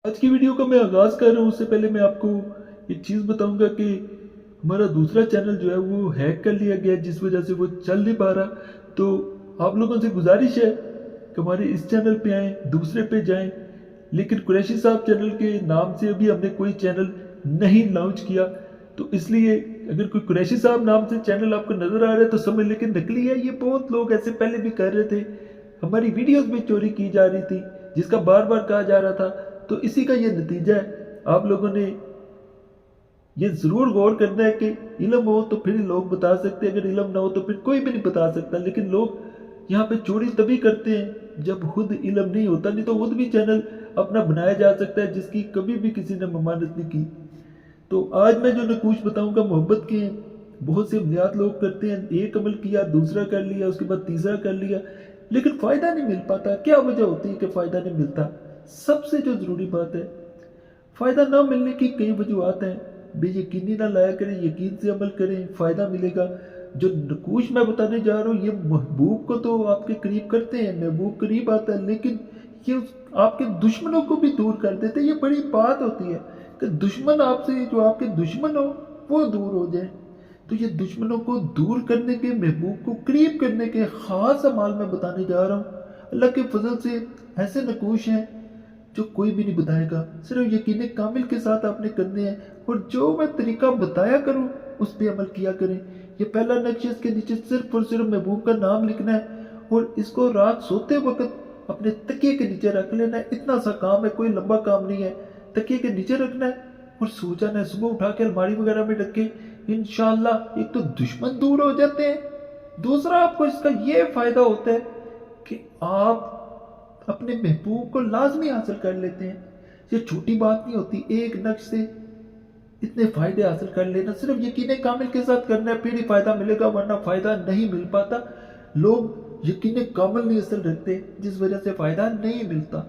आज की वीडियो का मैं आगाज़ कर रहा हूँ उससे पहले मैं आपको एक चीज़ बताऊंगा कि हमारा दूसरा चैनल जो है वो हैक कर लिया गया, जिस वजह से वो चल नहीं पा रहा। तो आप लोगों से गुजारिश है कि हमारे इस चैनल पे आएँ, दूसरे पे जाएं। लेकिन कुरैशी साहब चैनल के नाम से अभी हमने कोई चैनल नहीं लॉन्च किया, तो इसलिए अगर कोई कुरैशी साहब नाम से चैनल आपको नज़र आ रहा है तो समझ लेकिन नकली है। ये बहुत लोग ऐसे पहले भी कर रहे थे, हमारी वीडियोस भी चोरी की जा रही थी, जिसका बार बार कहा जा रहा था। तो इसी का ये नतीजा है। आप लोगों ने ये ज़रूर गौर करना है कि इल्म हो तो फिर लोग बता सकते हैं, अगर इल्म ना हो तो फिर कोई भी नहीं बता सकता। लेकिन लोग यहाँ पे चोरी तभी करते हैं जब खुद इल्म नहीं होता, नहीं तो खुद भी चैनल अपना बनाया जा सकता है जिसकी कभी भी किसी ने ममानत नहीं की। तो आज मैं जो नकूश बताऊंगा मोहब्बत के हैं। बहुत से अमलियात लोग करते हैं, एक अमल किया, दूसरा कर लिया, उसके बाद तीसरा कर लिया, लेकिन फ़ायदा नहीं मिल पाता। क्या वजह होती है कि फ़ायदा नहीं मिलता? सबसे जो ज़रूरी बात है, फ़ायदा ना मिलने की कई वजूहत हैं। बेयकीनी ना लाया करें, यकीन से अमल करें, फ़ायदा मिलेगा। जो नकूश मैं बताने जा रहा हूँ ये महबूब को तो आपके करीब करते हैं, महबूब करीब आता है, लेकिन ये आपके दुश्मनों को भी दूर कर देते हैं। ये बड़ी बात होती है कि दुश्मन आपसे, जो आपके दुश्मन हो वो दूर हो जाए। तो ये दुश्मनों को दूर करने के, महबूब को करीब करने के ख़ास अमाल मैं बताने जा रहा हूँ। अल्लाह के फजल से ऐसे नकूश हैं जो कोई भी नहीं बताएगा, सिर्फ यकीन कामिल के साथ आपने करने हैं। और जो मैं तरीका बताया करूँ उस पर अमल किया करें। ये पहला नक्श, इसके नीचे सिर्फ और सिर्फ महबूब का नाम लिखना है और इसको रात सोते वक्त अपने तकिए के नीचे रख लेना है। इतना सा काम है, कोई लंबा काम नहीं है। तकिए के नीचे रखना है और सो जाना है। सुबह उठा के अलमारी वगैरह में रख के इंशाल्लाह एक तो दुश्मन दूर हो जाते हैं, दूसरा आपको इसका ये फायदा होता है कि आप अपने महबूब को लाजमी हासिल कर लेते हैं। ये छोटी बात नहीं होती, एक नक्श से इतने फायदे हासिल कर लेना। सिर्फ यकीन कामिल के साथ करना है, फिर ही फायदा मिलेगा, वरना फायदा नहीं मिल पाता। लोग यकीन कामिल नहीं असल रखते, जिस वजह से फायदा नहीं मिलता।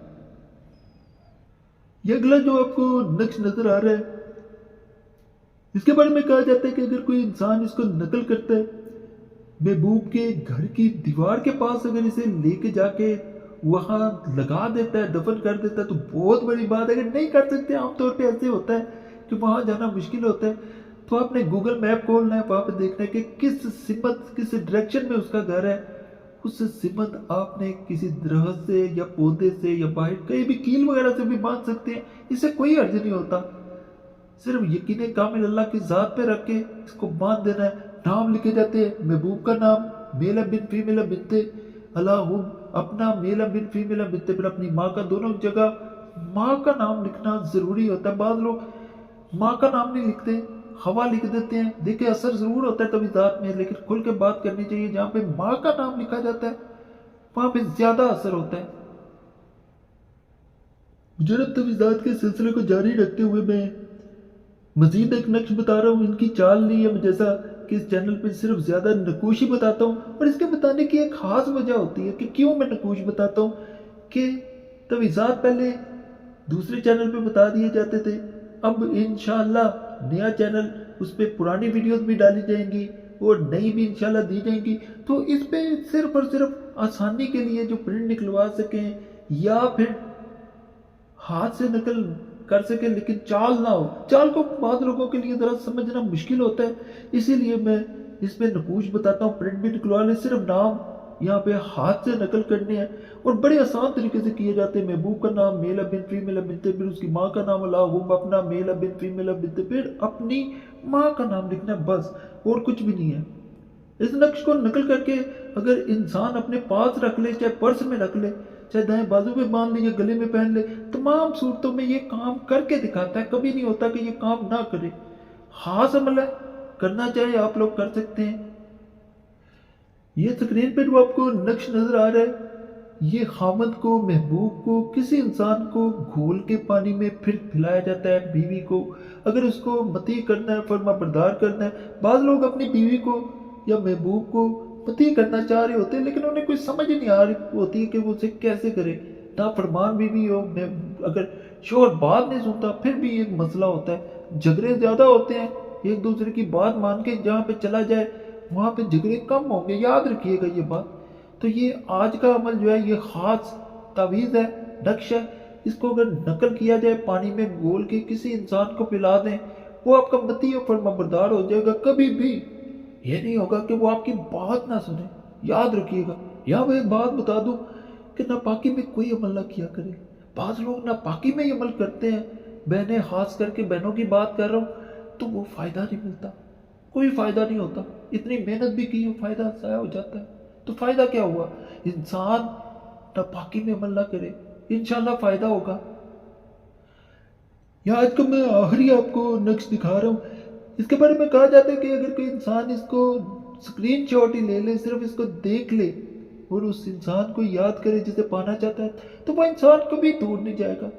ये अगला जो आपको नक्श नजर आ रहा है, इसके बारे में कहा जाता है कि अगर कोई इंसान इसको नकल करता है, महबूब के घर की दीवार के पास अगर इसे लेके जाके वहां लगा देता है, दफन कर देता है, तो बहुत बड़ी बात है। अगर नहीं कर सकते, आमतौर पे ऐसे होता है कि वहां जाना मुश्किल होता है, तो आपने गूगल मैप खोलना है, वहां पे देखना है कि किस सिमत, किस डायरेक्शन में उसका घर है। उस सिमत आपने किसी दरख्त से या पौधे से या बाहर कहीं भी कील वगैरह से भी बांध सकते हैं, इससे कोई हर्ज नहीं होता। सिर्फ यकीन कामिल अल्लाह की ज़ात पे रख के इसको बांध देना है। नाम लिखे जाते हैं, महबूब का नाम, मेल बिन फीमेल बिनते अलाहुम, अपना मेल बिन फीमेल बिनते, फिर अपनी माँ का, दोनों जगह माँ का नाम लिखना ज़रूरी होता है। बाद लोग माँ का नाम नहीं लिखते, हवा लिख देते हैं। देखिए असर ज़रूर होता है तभी ज़ात में, लेकिन खुल के बात करनी चाहिए। जहाँ पे माँ का नाम लिखा जाता है वहाँ पे ज़्यादा असर होता है। मुजरब तवीज़ात के सिलसिले को जारी रखते हुए मैं मजीद एक नक्श बता रहा हूँ। इनकी चाल नहीं है जैसा कि इस चैनल पे सिर्फ ज़्यादा नकूश ही बताता हूँ, और इसके बताने की एक ख़ास वजह होती है कि क्यों मैं नकूश बताता हूँ। कि तवीज़ात पहले दूसरे चैनल पे बता दिए जाते थे, अब इंशाल्लाह नया चैनल, उस पर पुरानी वीडियोस भी डाली जाएंगी और नई भी इंशाल्लाह दी जाएंगी। तो इस पे सिर्फ और सिर्फ आसानी के लिए जो प्रिंट निकलवा सकें या फिर हाथ से नकल कर सके, लेकिन चाल ना हो। चाल को बाद लोगों के लिए ज़रा समझना मुश्किल होता है, इसीलिए मैं इसमें नकूश बताता हूँ। प्रिंट भी निकलवा लें, सिर्फ नाम यहाँ पे हाथ से नकल करने हैं और बड़े आसान तरीके से किए जाते हैं। महबूब का नाम मेल बिन फीमेल बिनते, फिर उसकी माँ का नाम अलाहुम, अपना मेल बिन फीमेल बिनते, फिर अपनी माँ का नाम लिखना है, बस और कुछ भी नहीं है। इस नक्श को नकल करके अगर इंसान अपने पास रख ले, चाहे पर्स में रख ले, चाहे दाएं बाजू में बांध ले या गले में पहन ले, तमाम सूरतों में ये काम करके दिखाता है। कभी नहीं होता कि ये काम ना करे। खास अमल है, करना चाहे आप लोग कर सकते हैं। ये स्क्रीन पे जो आपको नक्श नजर आ रहा है, ये खामद को, महबूब को, किसी इंसान को घोल के पानी में फिर पिलाया जाता है। बीवी को अगर उसको मती करना है, फरमा बरदार करना है। बाद लोग अपनी बीवी को या महबूब को मती करना चाह रहे होते हैं, लेकिन उन्हें कोई समझ ही नहीं आ रही होती है कि वो उसे कैसे करे। ना फरमान बीवी हो, अगर शोहर बात नहीं सुनता फिर भी एक मसला होता है। झगड़े ज़्यादा होते हैं, एक दूसरे की बात मान के जहाँ पे चला जाए वहाँ पे झगड़े कम होंगे, याद रखिएगा ये बात। तो ये आज का अमल जो है ये ख़ास तावीज़ है, नक्श है। اس کو اگر نقل کیا جائے پانی میں گھول کے کسی انسان کو پلا دیں، وہ آپ کا متی اور فرمانبردار ہو جائے گا، کبھی بھی یہ نہیں ہوگا کہ وہ آپ کی بات نہ سنے۔ یاد رکھیے گا۔ یا میں ایک بات بتا دوں کہ ناپاکی میں کوئی عمل نہ کیا کرے۔ بعض لوگ ناپاکی میں ہی عمل کرتے ہیں، بہنیں، خاص کر کے بہنوں کی بات کر رہا ہوں، تو وہ فائدہ نہیں ملتا، کوئی فائدہ نہیں ہوتا، اتنی محنت بھی کی، وہ فائدہ ضائع ہو جاتا ہے۔ تو فائدہ کیا ہوا؟ انسان ناپاکی میں عمل نہ کرے، انشاءاللہ فائدہ ہوگا۔ یا آج کا میں آخری آپ کو نقش دکھا رہا ہوں، اس کے بارے میں کہا جاتا ہے کہ اگر کوئی انسان اس کو اسکرین شاٹ ہی لے لے، صرف اس کو دیکھ لے اور اس انسان کو یاد کرے جسے پانا چاہتا ہے، تو وہ انسان کبھی دور نہیں جائے گا،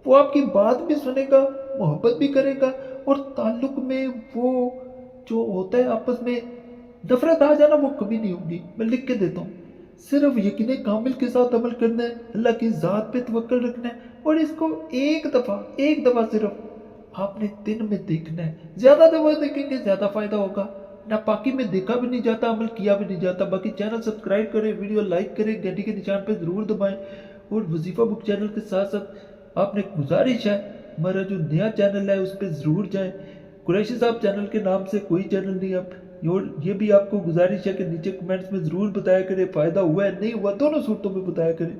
وہ آپ کی بات بھی سنے گا، محبت بھی کرے گا، اور تعلق میں وہ جو ہوتا ہے آپس میں نفرت آ جانا، وہ کبھی نہیں ہوگی۔ میں لکھ کے دیتا ہوں، صرف یقین کامل کے ساتھ عمل کرنا ہے، اللہ کی ذات پہ توکل رکھنا ہے، اور اس کو ایک دفعہ صرف آپ نے دن میں دیکھنا ہے۔ زیادہ دفعہ دیکھیں گے زیادہ فائدہ ہوگا۔ ناپاکی میں دیکھا بھی نہیں جاتا، عمل کیا بھی نہیں جاتا۔ باقی چینل سبسکرائب کریں، ویڈیو لائک کریں، گھنٹی کے نشان پہ ضرور دبائیں، اور وظیفہ بک چینل کے ساتھ ساتھ آپ نے گزارش ہے ہمارا جو نیا چینل ہے اس پہ ضرور جائیں۔ قریشی صاحب چینل کے نام سے کوئی چینل نہیں اب، اور یہ بھی آپ کو گزارش ہے کہ نیچے کمنٹس میں ضرور بتایا کریں فائدہ ہوا ہے نہیں ہوا، دونوں صورتوں میں بتایا کریں۔